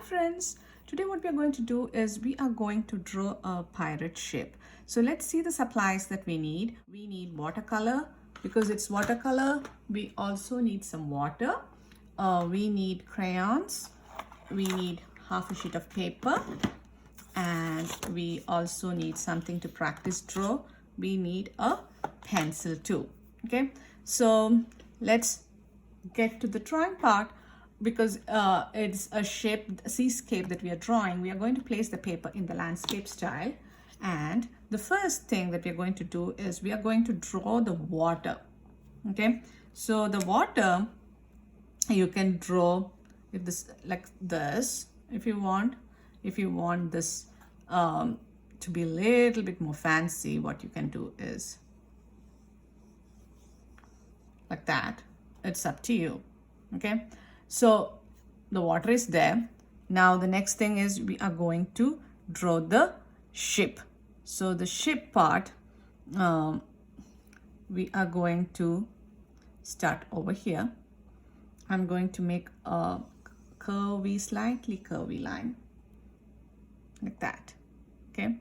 friends, today what we are going to do is we are going to draw a pirate ship. So let's see the supplies that we need. We need watercolor because it's watercolor. We also need some water. We need crayons. We need half a sheet of paper, and we also need something to practice draw. We need a pencil too. Okay, so let's get to the drawing part. Because it's a shape, a seascape that we are drawing, we are going to place the paper in the landscape style. And the first thing that we are going to do is we are going to draw the water. Okay, so the water you can draw if this like this if you want. If you want this to be a little bit more fancy, what you can do is like that. It's up to you. Okay, so the water is there. Now the next thing is we are going to draw the ship. So the ship part, we are going to start over here. I'm going to make a slightly curvy line like that. Okay,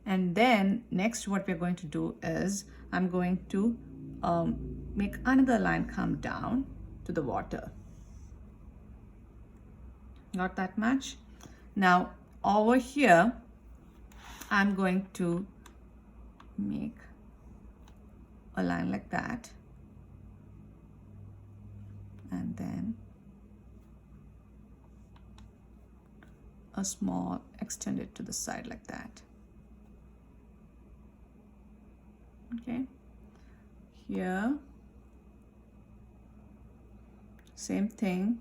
and then next what we're going to do is I'm going to make another line come down to the water. Not that much. Now over here I'm going to make a line like that, and then a small extended to the side like that. Okay, here same thing.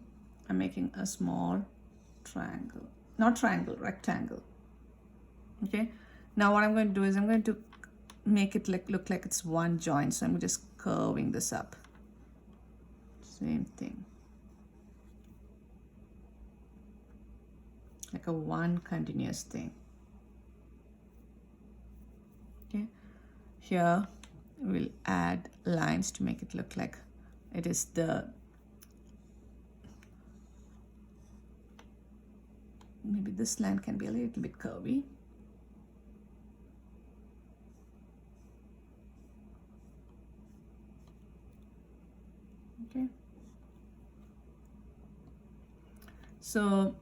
I'm making a small triangle, not triangle, rectangle. Okay, now what I'm going to do is I'm going to make it look like it's one joint. So I'm just curving this up. Same thing, like a one continuous thing. Okay, here we'll add lines to make it look like it is the maybe this line can be a little bit curvy. Okay, so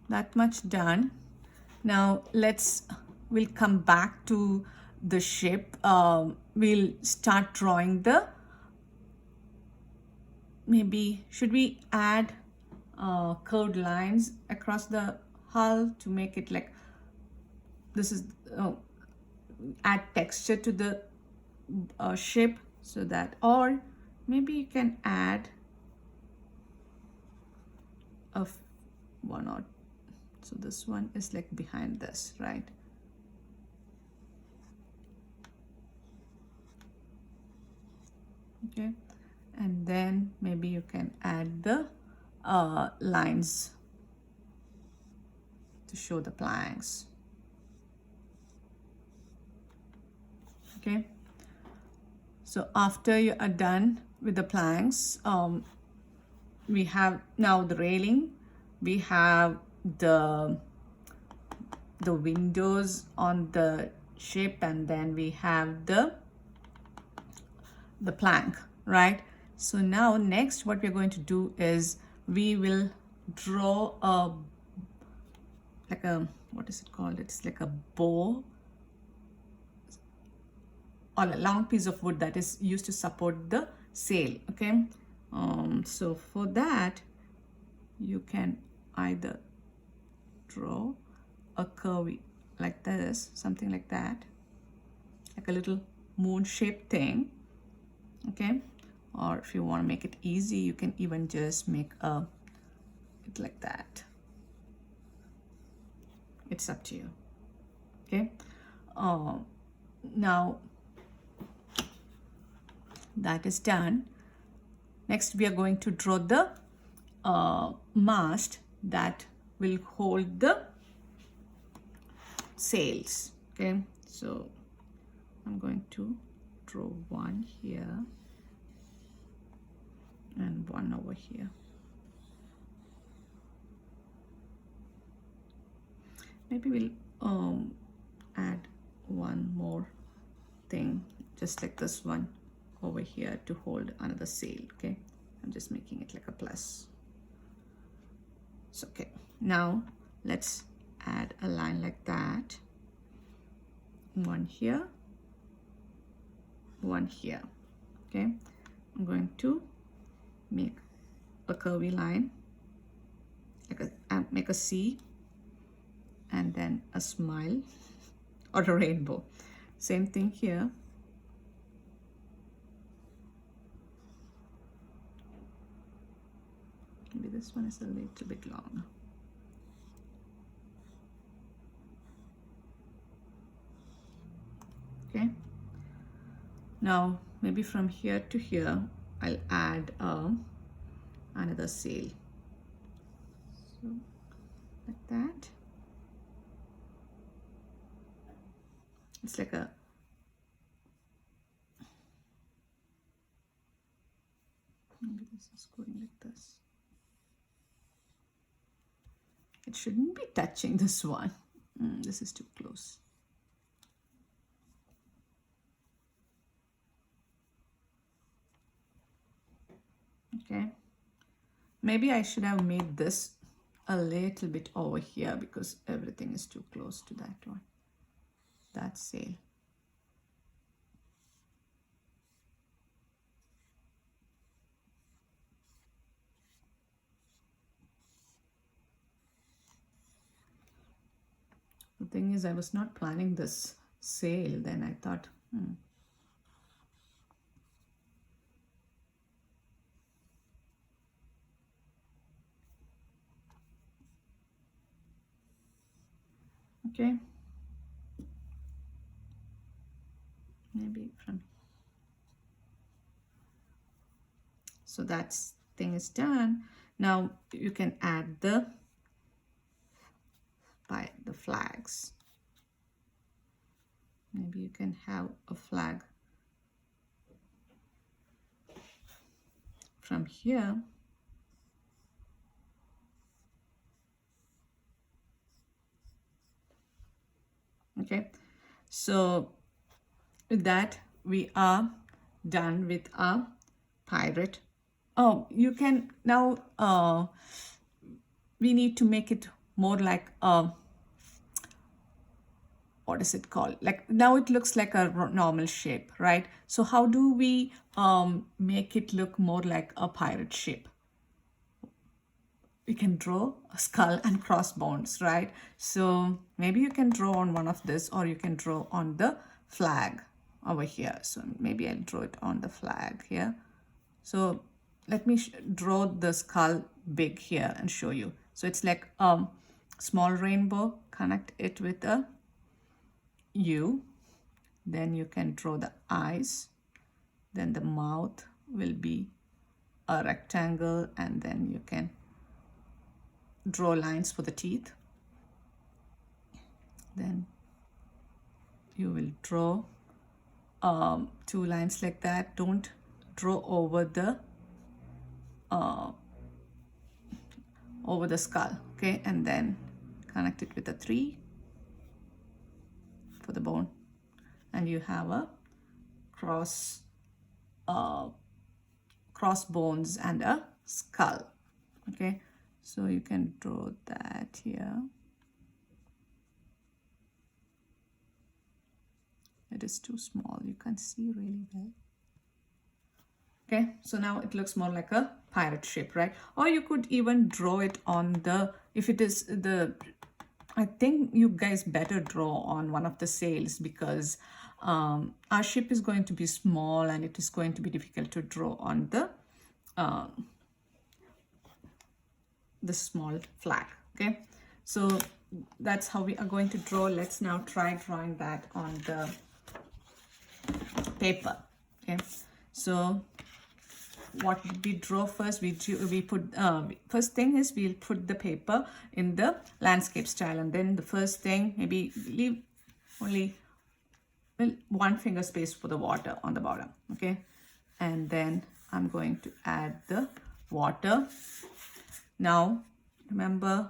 that much done. Now we'll come back to the ship. We'll start drawing the, maybe should we add curved lines across the hull to make it like this is add texture to the ship, so that, or maybe you can add a one or so this one is like behind this, right? Okay, and then maybe you can add the lines to show the planks. Okay, so after you are done with the planks, we have now the railing, we have the windows on the ship, and then we have the plank, right? So now next what we're going to do is we will draw a like a, what is it called? It's like a bow or a long piece of wood that is used to support the sail. Okay, so for that you can either draw a curvy like this, something like that, like a little moon shaped thing. Okay, or if you want to make it easy, you can even just make it like that. It's up to you. Okay, now that is done. Next we are going to draw the mast that will hold the sails. Okay, so I'm going to draw one here and one over here. maybe we'll add one more thing, just like this one over here to hold another sail. Okay, I'm just making it like a plus. So okay, now let's add a line like that, one here, one here. Okay, I'm going to make a curvy line, like make a C, and then a smile or a rainbow. Same thing here. Maybe this one is a little bit long. Okay, now maybe from here to here I'll add another sail, so like that. It's like a maybe this is going like this. It shouldn't be touching this one. This is too close. Okay, maybe I should have made this a little bit over here because everything is too close to that one, that sail. The thing is, I was not planning this sail. Then I thought, okay, maybe from. So that thing is done. Now you can add the flags. Maybe you can have a flag from here. Okay, so with that we are done with our pirate. Oh, you can now we need to make it more like a, what is it called? Like now it looks like a normal shape, right? So how do we make it look more like a pirate ship? We can draw a skull and crossbones, right? So maybe you can draw on one of this, or you can draw on the flag over here. So maybe I'll draw it on the flag here. So let me draw the skull big here and show you. So it's like a small rainbow, connect it with a U. Then you can draw the eyes. Then the mouth will be a rectangle, and then you can draw lines for the teeth. Then you will draw 2 lines like that. Don't draw over the skull, okay? And then connect it with a 3 for the bone, and you have a crossbones and a skull. Okay, so you can draw that here. It is too small, you can't see really well. Okay, so now it looks more like a pirate ship, right? Or you could even draw it on the, if it is the, I think you guys better draw on one of the sails, because our ship is going to be small and it is going to be difficult to draw on the small flag. Okay, so that's how we are going to draw. Let's now try drawing that on the paper. Okay, so what we draw first, we put first thing is we'll put the paper in the landscape style, and then the first thing, maybe leave only 1 finger space for the water on the bottom. Okay, and then I'm going to add the water. Now remember,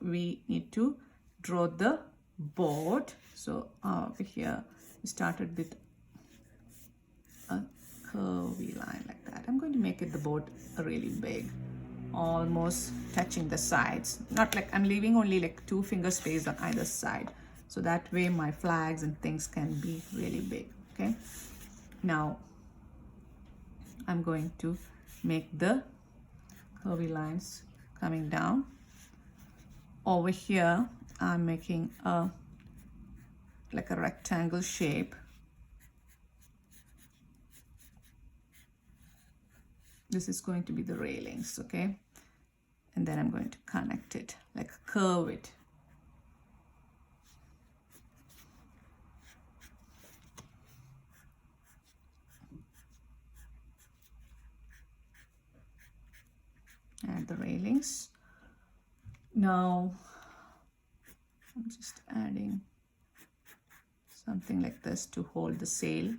we need to draw the boat. So over here we started with a curvy line like that. I'm going to make it the boat really big, almost touching the sides. Not like I'm leaving only like 2 finger space on either side. So that way my flags and things can be really big. Okay. Now I'm going to make the curvy lines coming down. Over here I'm making a like a rectangle shape. This is going to be the railings, okay? And then I'm going to connect it, like curve it. Add the railings. Now I'm just adding something like this to hold the sail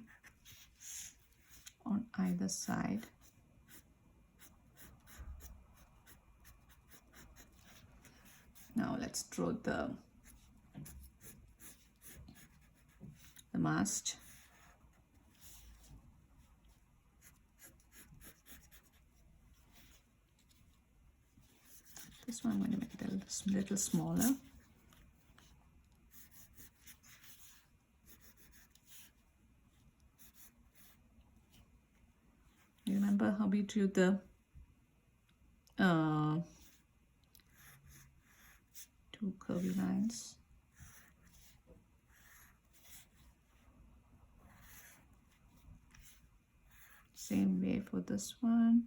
on either side. Now let's draw the mast. This one I'm going to make it a little smaller. You remember how we drew the two curvy lines? Same way for this one.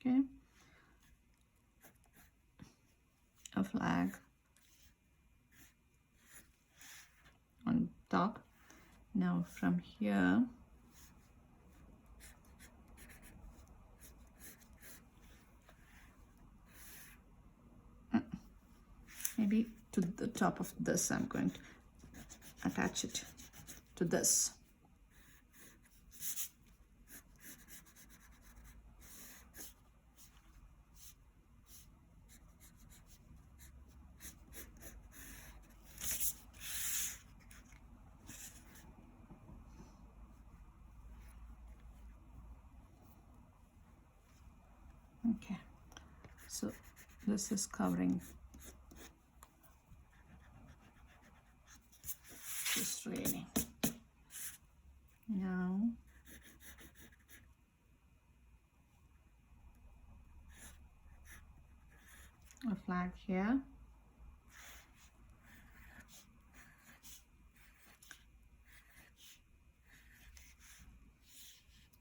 Okay. A flag on top. Now from here maybe to the top of this I'm going to attach it to this. Okay, so this is covering this railing. Now a flag here.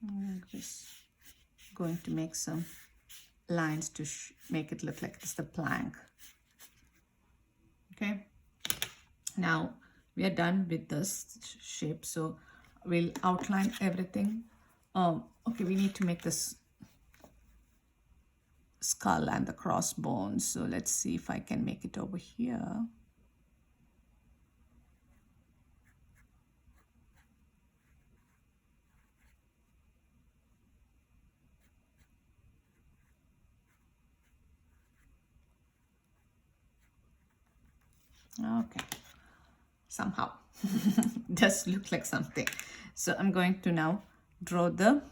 I'm just going to make some lines to make it look like it's the plank. Okay, now we are done with this shape, so we'll outline everything. Okay, we need to make this skull and the crossbones, so let's see if I can make it over here. Okay, somehow does look like something. So I'm going to now draw the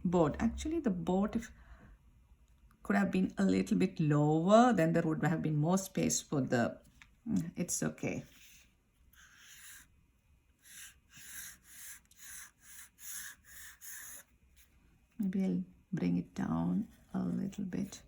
boat. Actually the boat could have been a little bit lower, then there would have been more space for the, it's okay. Maybe I'll bring it down a little bit.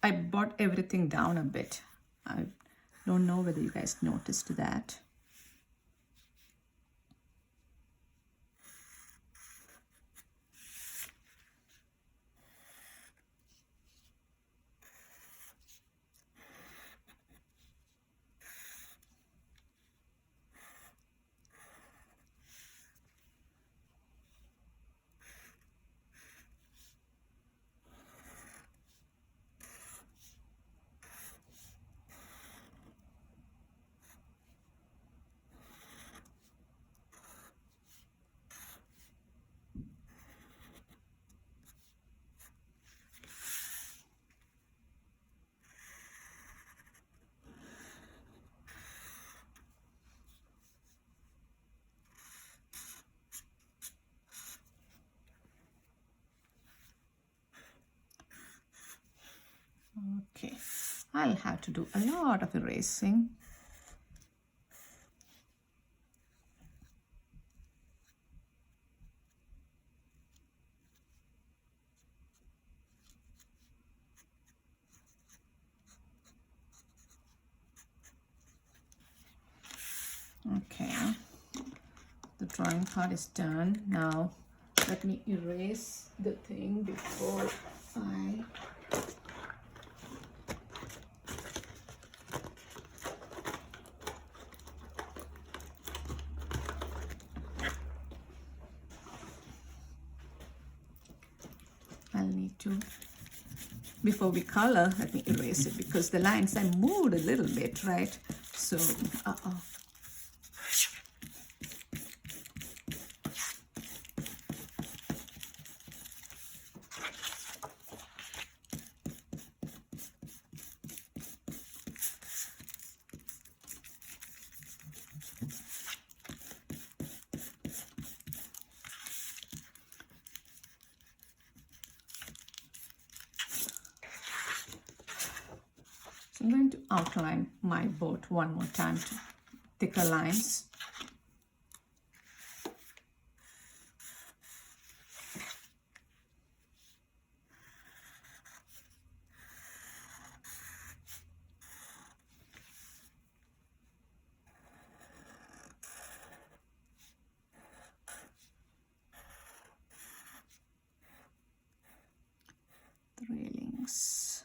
I brought everything down a bit. I don't know whether you guys noticed that. Okay, I'll have to do a lot of erasing. Okay, the drawing part is done. Now let me erase the thing before I I'll need to, before we color, let me erase it because the lines I moved a little bit, right? So, So I'm going to outline my boat one more time to thicker lines. The railings.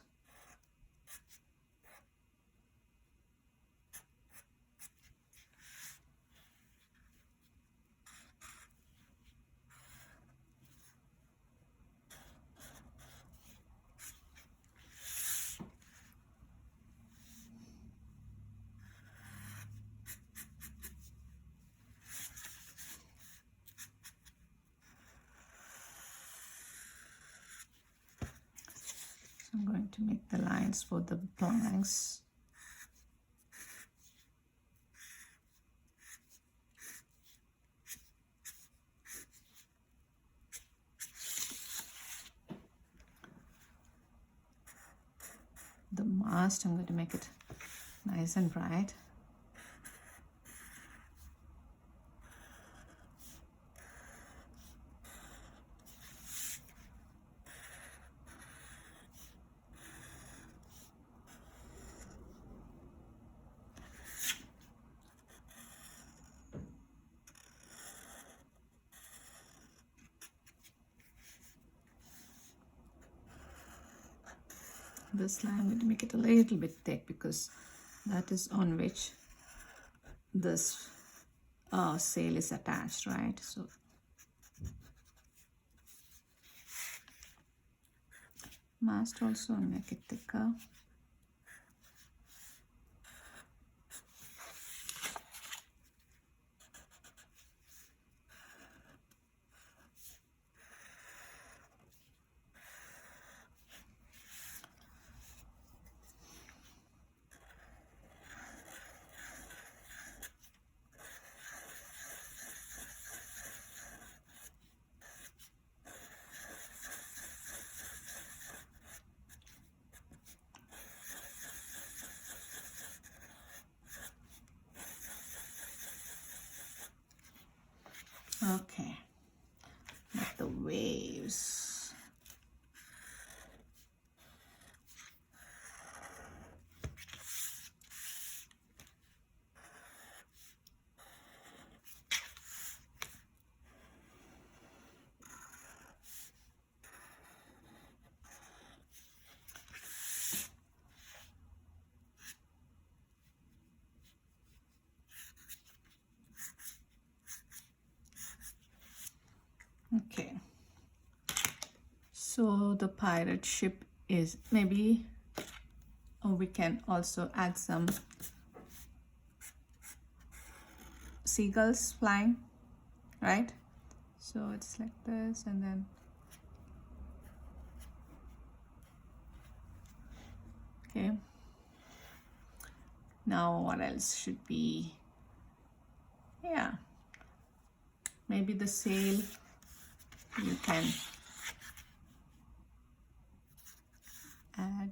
I'm going to make the lines for the planks. The mast, I'm going to make it nice and bright. This line I'm going to make it a little bit thick because that is on which this sail is attached, right? So mast also make it thicker. Okay, let the waves. Okay, so the pirate ship is maybe, we can also add some seagulls flying, right? So it's like this, and then okay, now what else should be? Yeah, maybe the sail, you can add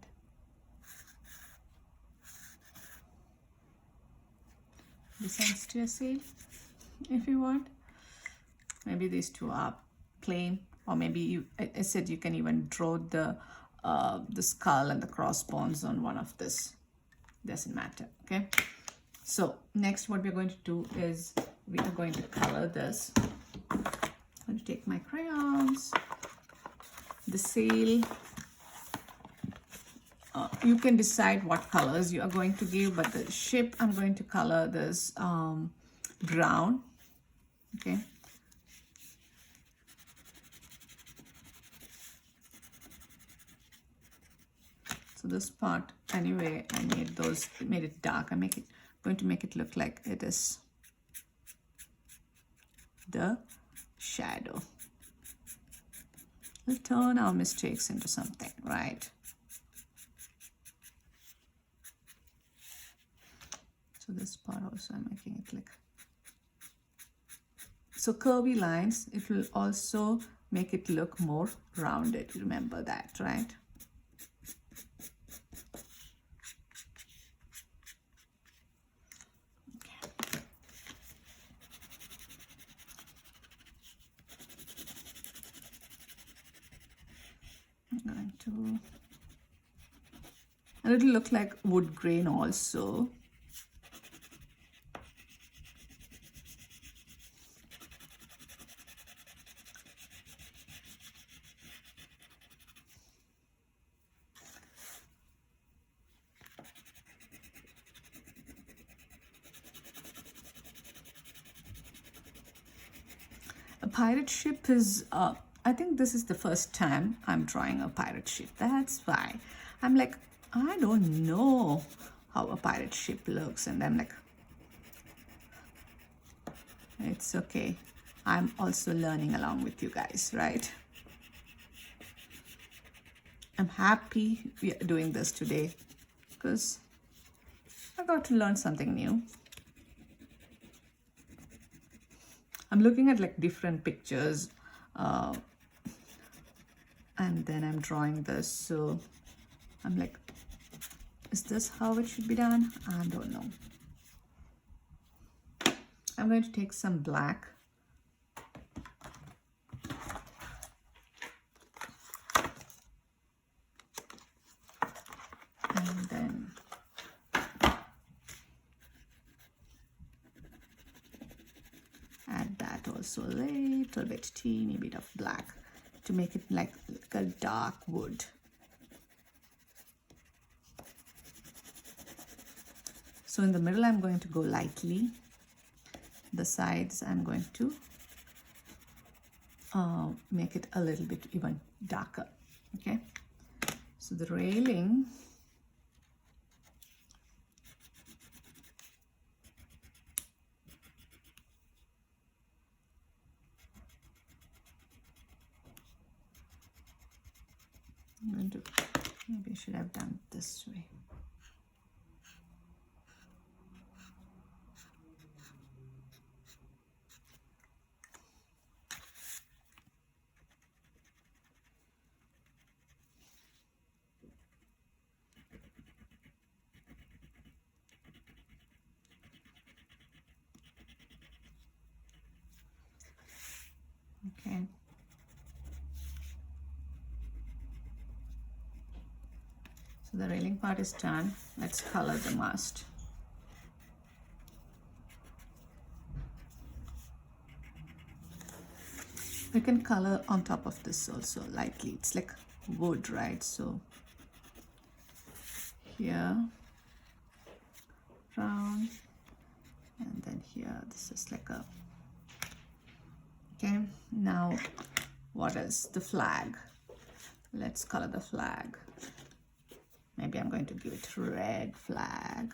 designs to your sail if you want. Maybe these two are plain, or maybe you, I said you can even draw the skull and the crossbones on one of this. Doesn't matter. Okay, so next what we're going to do is we are going to color this. I'm going to take my crayons, the sail. You can decide what colors you are going to give, but the ship, I'm going to color this brown. Okay, so this part, anyway, I made it dark. Going to make it look like it is the shadow. We'll turn our mistakes into something, right? So this part also I'm making it like, so curvy lines, it will also make it look more rounded. Remember that, right? Okay. I'm going to, and it'll look like wood grain also. A pirate ship is, I think this is the first time I'm drawing a pirate ship. That's why I'm like, I don't know how a pirate ship looks. And I'm like, it's okay. I'm also learning along with you guys, right? I'm happy we are doing this today because I got to learn something new. I'm looking at like different pictures and then I'm drawing this. So I'm like, is this how it should be done? I don't know. I'm going to take some black. And then add that also a little bit, teeny bit of black to make it like a dark wood. So in the middle, I'm going to go lightly. The sides, I'm going to make it a little bit even darker. Okay. So the railing, I'm going to, maybe I should have done it this way. Okay. So the railing part is done. Let's color the mast. We can color on top of this also lightly. It's like wood, right? So here, round, and then here, this is like a Okay, now what else? The flag. Let's color the flag. Maybe I'm going to give it red flag.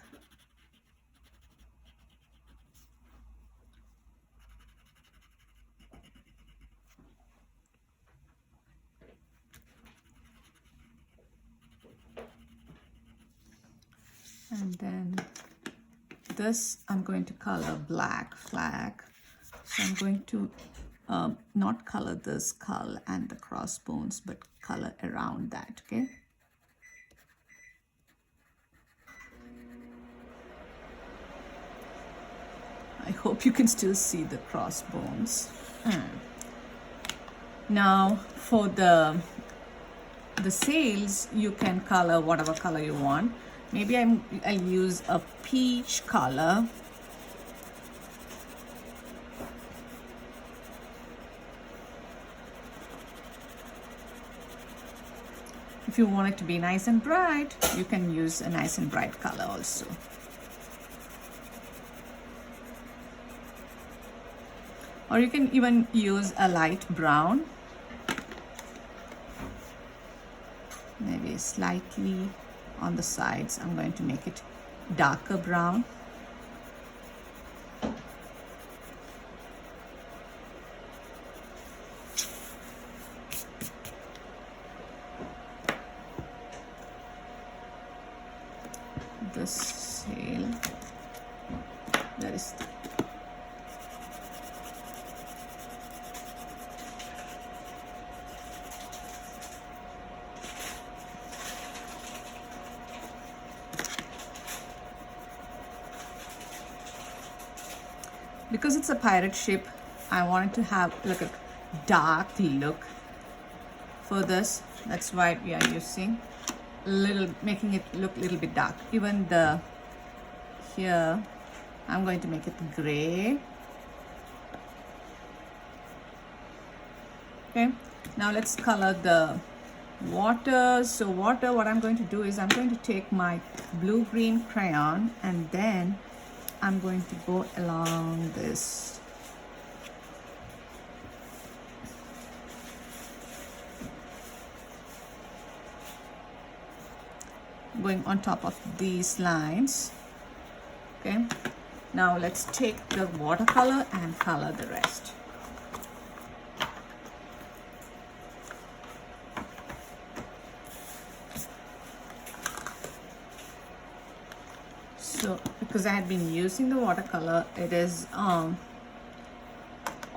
And then this I'm going to color black flag. So I'm going to not color the skull and the crossbones, but color around that, okay? I hope you can still see the crossbones. Now for the sails, you can color whatever color you want. Maybe I'll use a peach color. If you want it to be nice and bright, you can use a nice and bright color also. Or you can even use a light brown. Maybe slightly on the sides. I'm going to make it darker brown. The sail, there is because it's a pirate ship, I wanted to have like a dark look for this. That's why we are using making it look a little bit dark. Even the here, I'm going to make it gray. Okay, now let's color the water. So water, what I'm going to do is I'm going to take my blue-green crayon and then I'm going to go along this. Going on top of these lines. Okay, now let's take the watercolor and color the rest. So because I had been using the watercolor, it is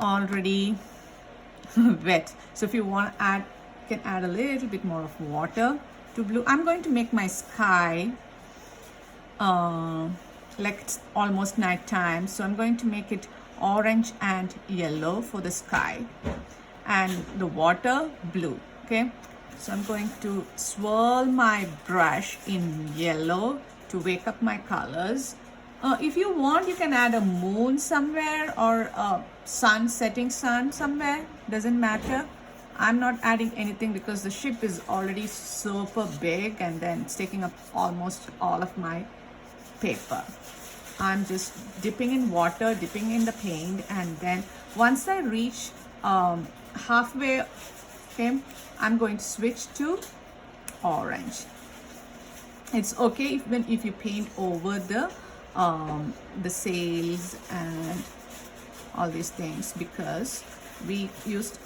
already wet. So if you want to add, you can add a little bit more of water to blue. I'm going to make my sky like it's almost night time, so I'm going to make it orange and yellow for the sky and the water blue. Okay, so I'm going to swirl my brush in yellow to wake up my colors. If you want, you can add a moon somewhere or a sun, setting sun somewhere, doesn't matter. I'm not adding anything because the ship is already super big and then it's taking up almost all of my paper. I'm just dipping in water, dipping in the paint, and then once I reach halfway, okay, I'm going to switch to orange. It's okay even if you paint over the sails and all these things because we used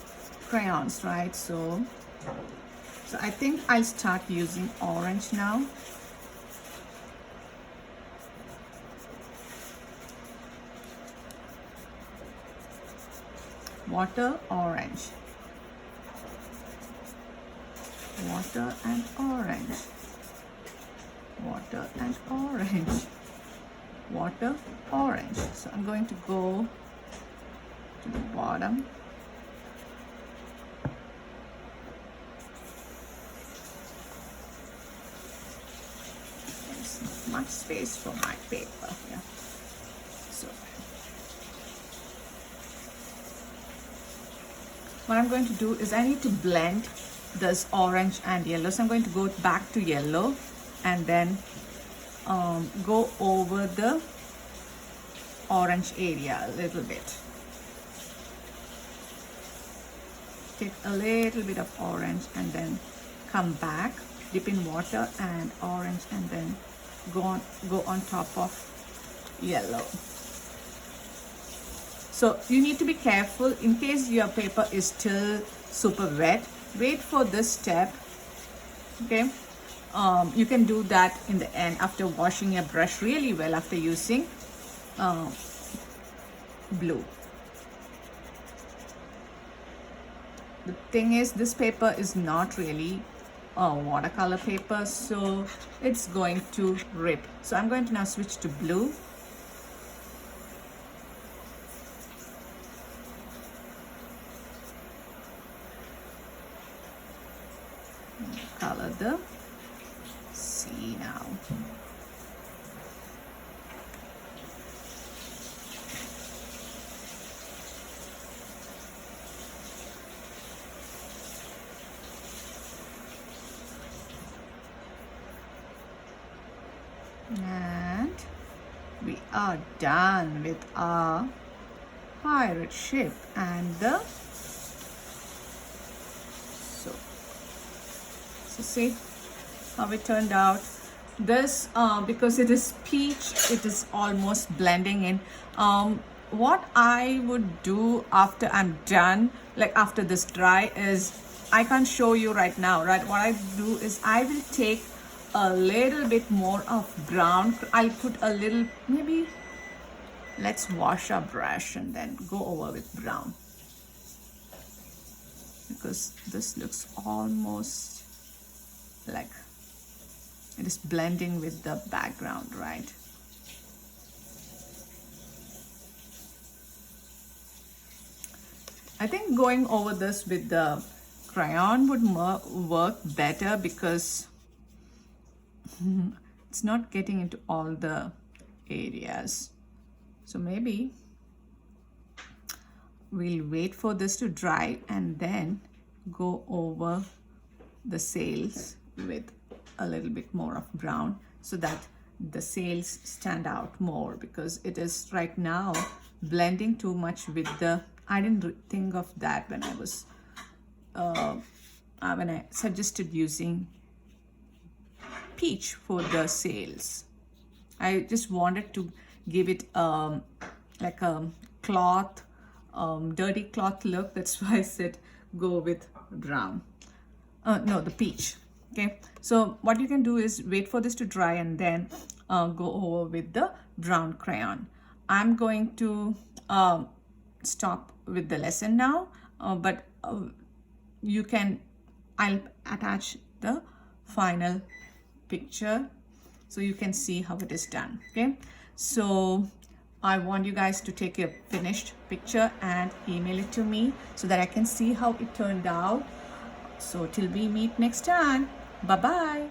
crayons, right? So I think I'll start using orange now. Water, orange. Water and orange. Water and orange. Water, orange. So I'm going to go to the bottom. There's not much space for my paper here. So what I'm going to do is I need to blend this orange and yellow. So I'm going to go back to yellow and then go over the orange area a little bit. take a little bit of orange and then come back, dip in water and orange, and then go on top of yellow. So you need to be careful in case your paper is still super wet. Wait for this step. Okay, you can do that in the end after washing your brush really well after using blue. The thing is, this paper is not really watercolor paper, so it's going to rip. So I'm going to now switch to blue. Color the sea now. And we are done with our pirate ship and the so see how it turned out. This because it is peach, it is almost blending in. What I would do after I'm done, like after this dry, is I can't show you right now, right? What I do is I will take a little bit more of brown. I'll put a little, maybe let's wash our brush and then go over with brown, because this looks almost like it is blending with the background, right? I think going over this with the crayon would work better, because it's not getting into all the areas. So maybe we'll wait for this to dry and then go over the sails with a little bit more of brown, so that the sails stand out more, because it is right now blending too much with the, I didn't think of that when I was when I suggested using peach for the sails. I just wanted to give it like a cloth, dirty cloth look. That's why I said go with brown. No, the peach. Okay, so what you can do is wait for this to dry and then go over with the brown crayon. I'm going to stop with the lesson now, but you can, I'll attach the final picture so you can see how it is done. Okay, so I want you guys to take a finished picture and email it to me so that I can see how it turned out. So till we meet next time, bye bye.